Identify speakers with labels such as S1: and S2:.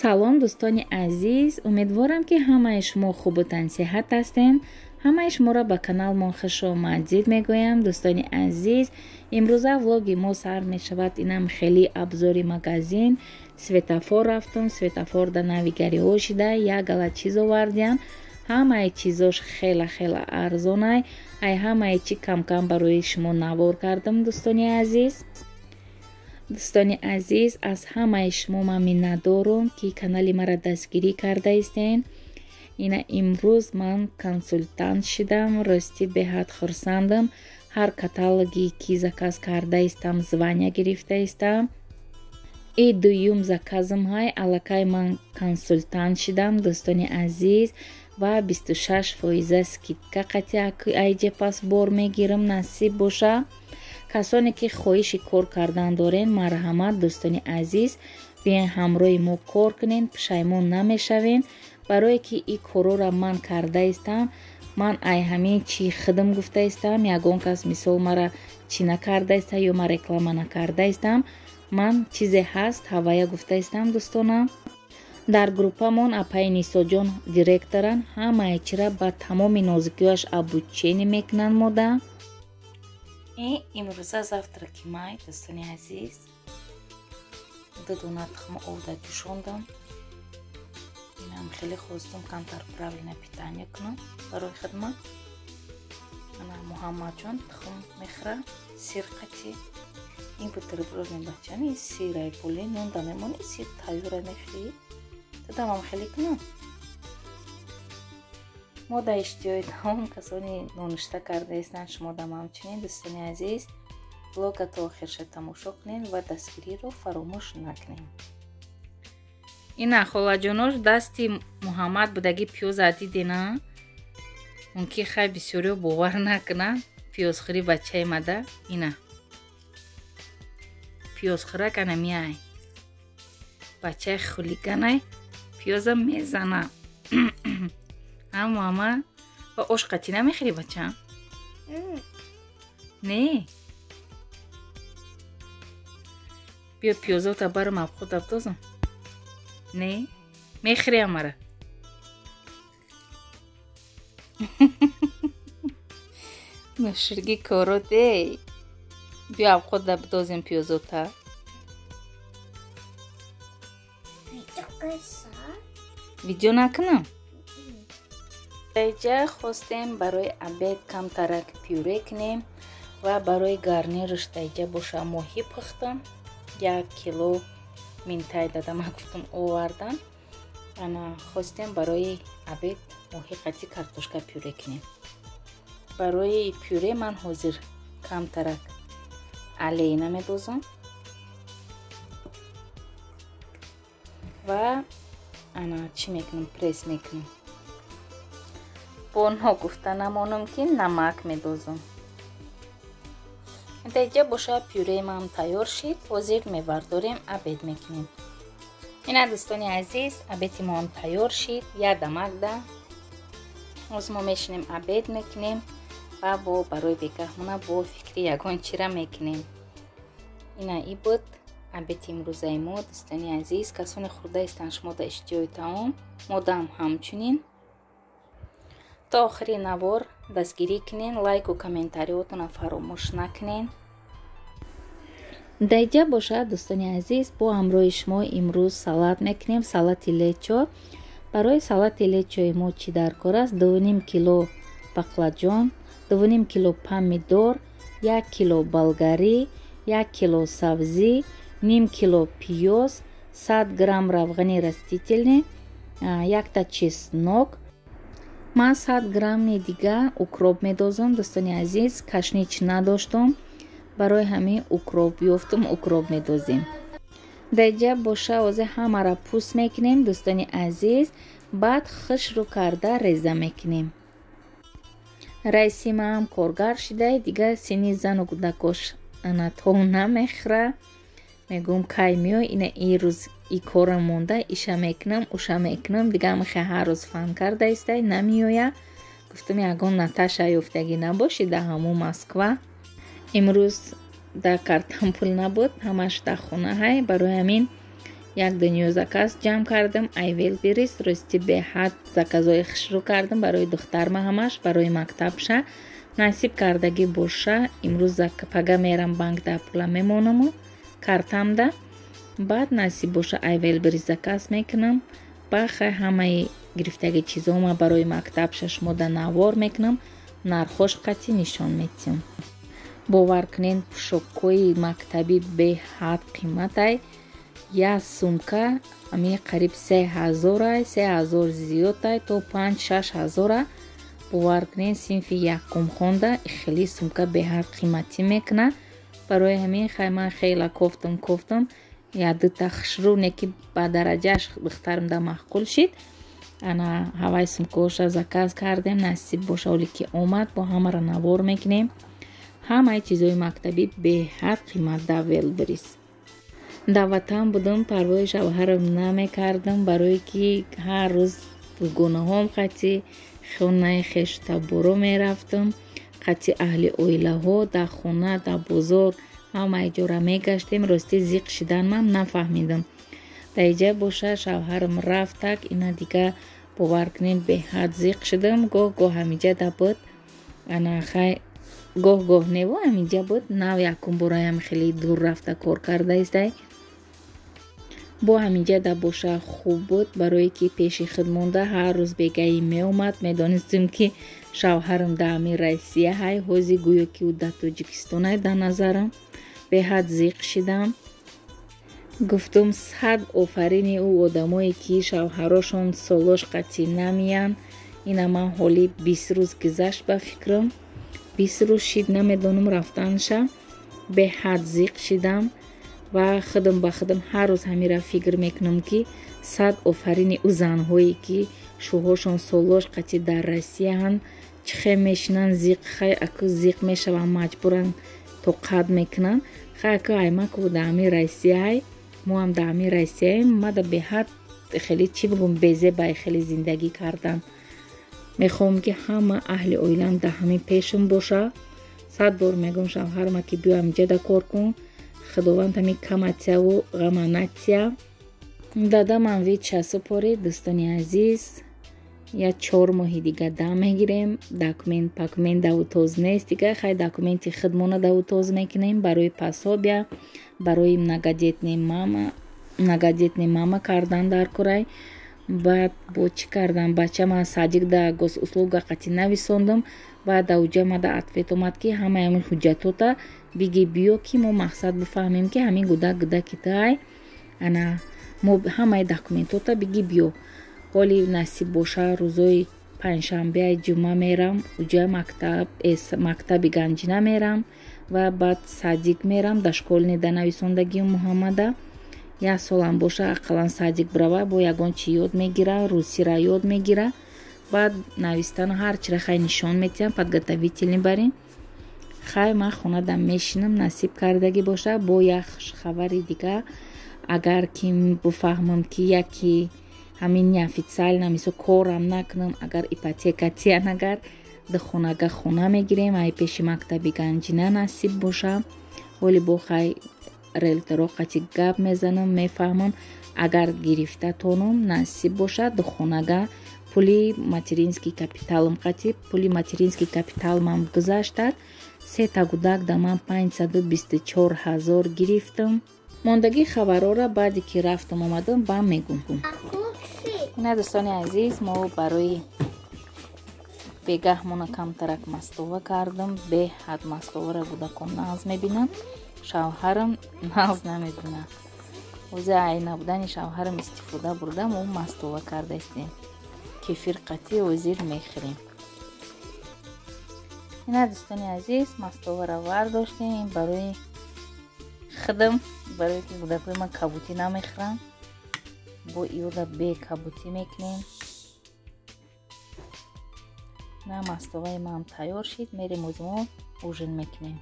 S1: салом дӯстони азиз, умедворам ки ҳамаи шумо хубу тансиҳат ҳастем. ҳамаи шуморо ба каналмон хушомадид мегӯям. дӯстони азиз, имрӯза влоги мо сар мешавад. инам хеле абзори магазин, светофор рафтум, светофор да навигариҳо шида як гала чиз овардиям. ҳамаи чизош хела арзонай. ай ҳамаи чи кам барои шумо навор кардам. дӯстони азиз, аз ҳамаи шумо ман миннатдорам ки канали мара дастгирӣ кардаистен. ина имрӯз ман консультант шидам. рости беҳад хурсандам. ҳар каталоги ки заказ кардаистам звания гирифтаистам. и дуюм заказам ҳай аллакай ман консультант шидам. дӯстони азиз, ва 26% скидка қатъи айҷепас бор мегирам. насиб боша. касоне ки хоҳиши кор кардан дорен, марҳамат дӯстони азиз, биен ҳамроҳи мо кор кунен, пушаймон намешавен. барое ки и корора ман кардаистам, ман ай ҳамин чи хидм гуфтаистам. ягон кас мисол мара чӣ накардаиста ё ман реклама накардаистам. ман чизе ҳаст ҳавая гуфтаистам. дӯстонам, дар группамон апаи нисоҷон директоран. ҳамаи чира ба тамоми нозикиёш обучение мекунанд. мода имрӯза завтраки май дӯстони азиз, 2 дона тухми овда ҷӯшондам. инам хеле хостум камтар правильно питание кунам барои хидмат. ана муҳаммадҷон тухм мехӯра, сир қатӣ. ин бутербродни бачани сирай буле нон дамемони сир тайёра мехӯри. дадамам хеле кунам. мо да иштиёи таом касони нонушта кардаистанд. шумо дам ҳамчунин дӯстони азиз, блога то охирша тамошо кунед ва дастгириро фаромӯш накунед. ина холаҷонош дасти муҳаммад будаги пиёз адидена. мумкин хай бисёриё бовар накунанд. пиёзхӯри бачаи мада ина пиёзхӯрак ана миай бачаи хулиганай пиёза мезана. муҳаммад ва ош қатӣ намехӯри бача? не биё пиёзота барам абхудаб дозам. не мехӯри амара? нӯширги короде. биё абхудаб дозем пиёзота. видео накунам? даиҷа хостем барои обед камтарак пюре кунем ва барои гарнирш даиҷа боша моҳӣ пухтам. 1 кило минтай дадама гуфтам овардан. ана хостем барои обед моҳӣ қатӣ картошка пюре кунем. барои пюре ман ҳозир камтарак алейна медозам ва ана чӣ мекунам, пресс мекунам. бо ногуфта намонам ки намак медозам. даиҷа боша пюре ман тайёр шид. ҳозир мевардорем обед мекунем. ина дӯстони азиз, обеди мо ҳам тайёр шид. як дамак да ҳозир мо мешинем обед мекунем ва бо барои бекаҳмона бо фикри ягон чира мекунем. ина и буд обеди имрӯзаи мо дӯстони азиз. касоне хӯрдаистанд шумо да иштиёи таом, модам ҳамчунин. то охири навор дастгирӣ кунен, лайку комментариётона фаромӯш накунен. даиҷа бошад дӯстони азиз, бо ҳамроҳи шумо имрӯз салат мекунем, салати лечо. барои салати лечои мо чӣ даркор аст? 2,5 кило бақлаҷон, 2,5 кило помидор, 1 кило болгарӣ, 1 кило сабзӣ, 1/2 кило пиёз, 100 грамм равғани растительный, 1 та чеснок. ман 100 грамми дига укроп медозам. дӯстони азиз, кашнич надоштам, барои ҳамин укроп ёфтум, укроп медозем. даиҷа боша ҳозир ҳамаро пӯст мекунем. дӯстони азиз, баъд хушрӯ карда реза мекунем. раиси маам коргар шидай, дига сини зану кӯдакош ана то намехӯра. мегӯм кай меой, ина ин рӯз и корам монда, иша мекунам, уша мекунам. дига мехай ҳар рӯз фан кардаистай намеоя. гуфтам ягон Наташа ёфтагӣ набоши да ҳамун Москва. имрӯз да картам пул набуд, ҳамаш да хона ҳай. барои ҳамин як дунё заказ ҷамъ кардам. Айвел бирис рости беҳад заказҳои хушрӯ кардам барои духтарма, ҳамаш барои мактабша. насиб кардагӣ боша имрӯз пага мерам банкда пула мемонамо картамда. баъд насиб боша айвел бирис заказ мекунам. ба хай ҳамаи гирифтаги чизома барои мактабша шумода навор мекунам. нархош қатъӣ нишон медиҳам. бовар кунед пӯшокҳои мактабӣ беҳад қиматай. як сумка ами қариб 3000 3000 зиёдай то 5-6 000. бовар кунед синфи якум хонда хеле сумка беҳад қиматӣ мекунад. барои ҳамин хай ман хеле кофтам ядута хушрӯне ки ба дараҷааш духтармда маҳқул шид. ана ҳавай сумкаоша заказ кардем. насиб боша оле ки омад бо ҳамаро навор мекунем. ҳамаи чизҳои мактабӣ беҳад қимат давел бирис. дар ватан будам парвои шавҳарам намекардам барое ки ҳар рӯз дугонаҳом қатъи хонаи хештаборо мерафтам. қатъи аҳли оилаҳо дар хона дар бозор ҳамаи ҷора мегаштем. рости зиқ шиданам нафаҳмидам. дар иҷа боша шавҳарам рафтак ина дига бовар кунед беҳад зиқ шудам. гоҳ-гоҳ ҳамиҷа дабуд ана хай гоҳ-гоҳ нево ҳамиҷа буд. нав якум бораям хеле дур рафта кор карда истай. бо ҳамиҷа да боша хуб буд барое ки пеши худ монда ҳар рӯз бегаӣ меомад. медонистем ки шавҳарам дар ҳамин Россия ҳай ҳози гӯё ки ӯ дар Тоҷикистонай. дар назарам беҳад зиқ шидам. гуфтум 100 офарини ӯ одамое ки шавҳарошон солош қатъӣ намеянд. ина ман ҳоли 20 рӯз гузашт ба фикрам. 20 рӯз шид намедонам рафтанша. беҳад зиқ шидам ва худам ба худам ҳар рӯз ҳамира фикр мекунам ки 100 офарини ӯ занҳое ки шӯҳошон солош қатъӣ дар Россияанд чӣ хел мешинанд зиқ хай аку зиқ мешаванд маҷбуранд то қад мекунанд. хай аку аймаку дар ҳамин Россияй мо ҳам дар ҳамин Россияем мада беҳад хеле чӣ бигӯм безебай хеле зиндагӣ кардан. мехоҳам ки ҳама аҳли оилам дар ҳамин пешам боша. 100 бор мегӯям шавҳарама ки биё ҳамиҷа да кор кун. худованд ҳамин каматияву ғама натия. дадамам видша супорид. дӯстони азиз як 4 моҳи дига дам мегирем. документ давутоз нест дига. хай документи худмона давутоз мекунем барои пособия барои многодетни мама кардан дар курай. баъд бо чӣ кардам бачама садик да госуслуга қатъӣ нависондам. баъд ауҷа мада ответ омад ки ҳамаи ҳамин ҳуҷҷатота биги биё ки мо мақсад бифаҳмем ки ҳамин гудаки тай ана мо ҳамаи документота биги биё. ҳоли насиб боша рӯзои панҷшанбеяи ҷумъа мерам уҷа мактаби Ганҷина мерам ва баъд садик мерам дар школни да нависондагии Муҳаммада. як солам боша ақаллан садик брава бо ягон чи ёд мегира русиро ёд мегира. баъд навистану ҳарчиро хай нишон медиҳам подготовительни барин. хай ман хонада мешинам насиб кардагӣ боша бо як хушхабари дига агар ки бифаҳмам ки яки ҳамин неофициально мисол корам накунам агар ипотека тиян агар духонага хона мегирем ай пеши мактаби Ганҷина насиб боша. ҳоли бо хай риэлторо қатъӣ гап мезанам мефаҳмам агар гирифта тонам насиб боша духонага пули матерински капиталам қатъӣ пули матерински капиталам гузаштад. 3 та гудак да ман 524 000 гирифтам. мондагии хабарора баъде ки рафтам омадам ба мегум. ина дӯстони азиз мо барои бегаҳмона камтарак мастова кардам. беҳад мастовара гудакон нағз мебинанд. шавҳарам нағз намебинад. ӯзи ай набудани шавҳарам истифода бурдам ӯ мастова кардаистем. кефир қатъӣ озир мехӯрем. ина дӯстони азиз мастовара вардоштем барои худам барое ки гудакҳои ман кабутӣ намехӯранд. бо иёда бе кабутӣ мекунем. на мастоваи ман тайёр шид. мерем ӯзимо ужин мекунем.